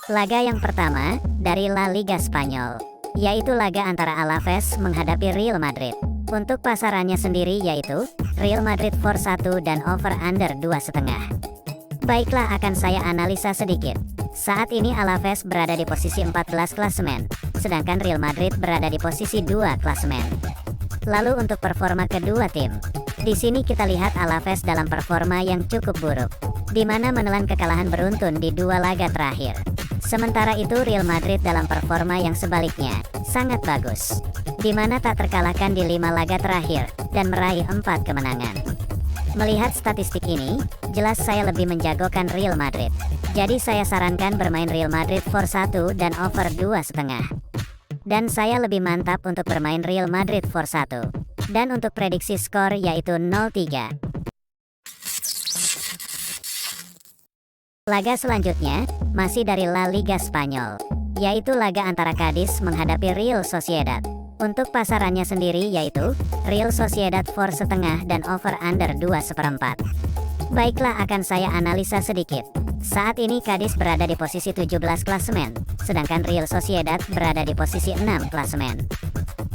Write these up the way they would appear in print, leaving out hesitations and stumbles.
Laga yang pertama, dari La Liga Spanyol, yaitu laga antara Alaves menghadapi Real Madrid. Untuk pasarannya sendiri yaitu, Real Madrid for 1 dan over under 2,5. Baiklah, akan saya analisa sedikit. Saat ini Alaves berada di posisi 14 klasemen, sedangkan Real Madrid berada di posisi 2 klasemen. Lalu untuk performa kedua tim, di sini kita lihat Alaves dalam performa yang cukup buruk, di mana menelan kekalahan beruntun di 2 laga terakhir. Sementara itu Real Madrid dalam performa yang sebaliknya, sangat bagus, di mana tak terkalahkan di 5 laga terakhir, dan meraih 4 kemenangan. Melihat statistik ini, jelas saya lebih menjagokan Real Madrid. Jadi saya sarankan bermain Real Madrid for 1 dan over 2,5. Dan saya lebih mantap untuk bermain Real Madrid for 1. Dan untuk prediksi skor yaitu 0-3. Laga selanjutnya, masih dari La Liga Spanyol, yaitu laga antara Cadiz menghadapi Real Sociedad. Untuk pasarannya sendiri yaitu, Real Sociedad for setengah dan over under 2,4. Baiklah, akan saya analisa sedikit. Saat ini Cadiz berada di posisi 17 klasemen, sedangkan Real Sociedad berada di posisi 6 klasemen.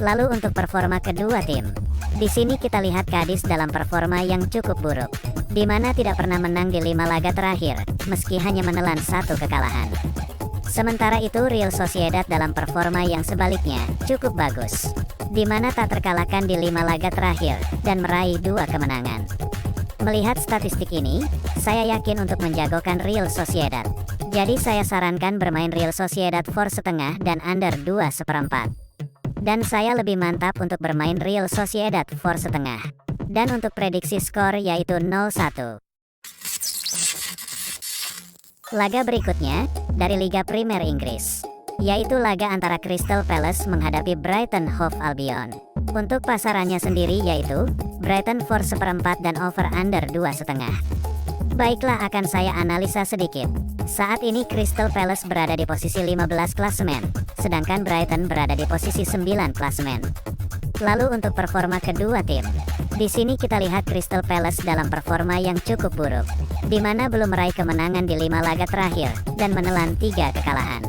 Lalu untuk performa kedua tim, di sini kita lihat Cadiz dalam performa yang cukup buruk, di mana tidak pernah menang di 5 laga terakhir, meski hanya menelan 1 kekalahan. Sementara itu Real Sociedad dalam performa yang sebaliknya, cukup bagus, di mana tak terkalahkan di 5 laga terakhir, dan meraih 2 kemenangan. Melihat statistik ini, saya yakin untuk menjagokan Real Sociedad. Jadi saya sarankan bermain Real Sociedad for setengah dan under 2,4. Dan saya lebih mantap untuk bermain Real Sociedad for setengah. Dan untuk prediksi skor yaitu 0-1. Laga berikutnya, dari Liga Premier Inggris, yaitu laga antara Crystal Palace menghadapi Brighton Hove Albion. Untuk pasarannya sendiri yaitu, Brighton for 1/4 dan over under 2,5. Baiklah, akan saya analisa sedikit. Saat ini Crystal Palace berada di posisi 15 klasemen, sedangkan Brighton berada di posisi 9 klasemen. Lalu untuk performa kedua tim, di sini kita lihat Crystal Palace dalam performa yang cukup buruk, di mana belum meraih kemenangan di 5 laga terakhir, dan menelan 3 kekalahan.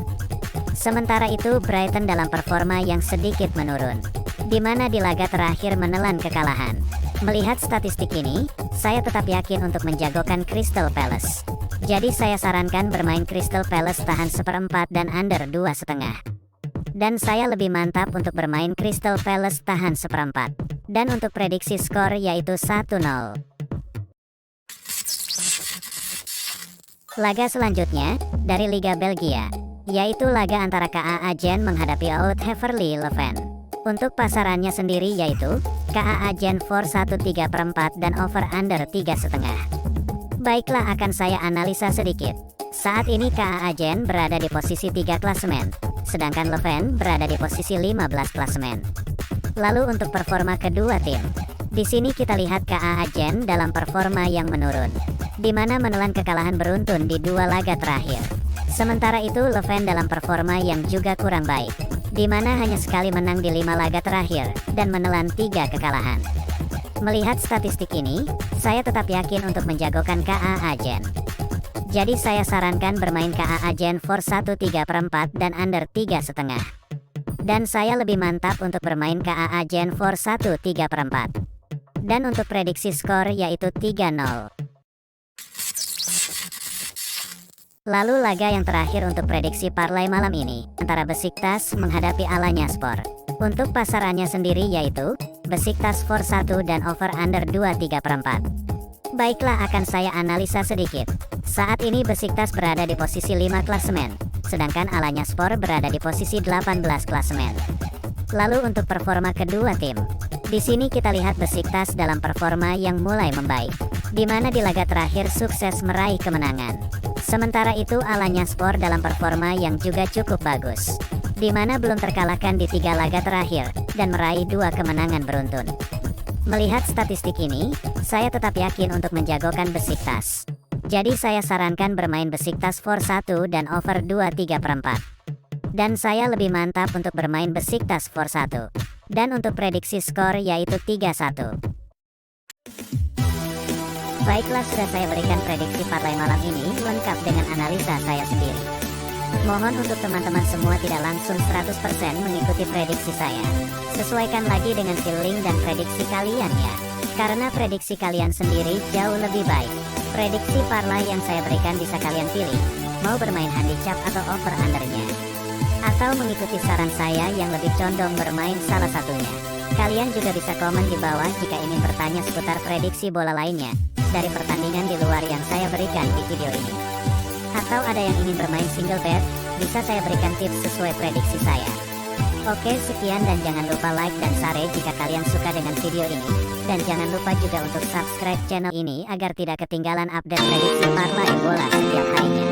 Sementara itu Brighton dalam performa yang sedikit menurun, di mana di laga terakhir menelan kekalahan. Melihat statistik ini, saya tetap yakin untuk menjagokan Crystal Palace. Jadi saya sarankan bermain Crystal Palace tahan 1/4 dan under 2,5. Dan saya lebih mantap untuk bermain Crystal Palace tahan 1/4. Dan untuk prediksi skor yaitu 1-0. Laga selanjutnya, dari Liga Belgia, yaitu laga antara KA Agen menghadapi Oud Heverlee Leuven. Untuk pasarannya sendiri yaitu, KA Agen for 1,3/4 dan over under 3,5. Baiklah, akan saya analisa sedikit. Saat ini KA Agen berada di posisi 3 klasemen, sedangkan Leuven berada di posisi 15 klasemen. Lalu untuk performa kedua tim, di sini kita lihat KA Agen dalam performa yang menurun, di mana menelan kekalahan beruntun di 2 laga terakhir. Sementara itu Leuven dalam performa yang juga kurang baik, di mana hanya sekali menang di 5 laga terakhir, dan menelan 3 kekalahan. Melihat statistik ini, saya tetap yakin untuk menjagokan KA Agen. Jadi saya sarankan bermain KA Agen for 1,3/4 dan under 3,5. Dan saya lebih mantap untuk bermain KA Agen for 1,3/4. Dan untuk prediksi skor yaitu 3-0. Lalu laga yang terakhir untuk prediksi parlay malam ini, antara Besiktas menghadapi Alanyaspor. Untuk pasarannya sendiri yaitu, Besiktas for 1 dan over under 2,3/4. Baiklah, akan saya analisa sedikit. Saat ini Besiktas berada di posisi 5 klasemen, sedangkan Alanyaspor berada di posisi 18 klasemen. Lalu untuk performa kedua tim, di sini kita lihat Besiktas dalam performa yang mulai membaik, di mana di laga terakhir sukses meraih kemenangan. Sementara itu Alanyaspor dalam performa yang juga cukup bagus, di mana belum terkalahkan di 3 laga terakhir, dan meraih 2 kemenangan beruntun. Melihat statistik ini, saya tetap yakin untuk menjagokan Besiktas. Jadi saya sarankan bermain Besiktas for 1 dan over 2,3/4. Dan saya lebih mantap untuk bermain Besiktas for 1. Dan untuk prediksi skor yaitu 3-1. Baiklah, sudah saya berikan prediksi parlay malam ini lengkap dengan analisa saya sendiri. Mohon untuk teman-teman semua tidak langsung 100% mengikuti prediksi saya. Sesuaikan lagi dengan feeling dan prediksi kalian ya. Karena prediksi kalian sendiri jauh lebih baik. Prediksi parlay yang saya berikan bisa kalian pilih, mau bermain handicap atau over undernya, atau mengikuti saran saya yang lebih condong bermain salah satunya. Kalian juga bisa komen di bawah jika ingin bertanya seputar prediksi bola lainnya dari pertandingan di luar yang saya berikan di video ini. Atau ada yang ingin bermain single bet, bisa saya berikan tips sesuai prediksi saya. Oke, sekian dan jangan lupa like dan share jika kalian suka dengan video ini. Dan jangan lupa juga untuk subscribe channel ini agar tidak ketinggalan update prediksi parlay bola setiap harinya.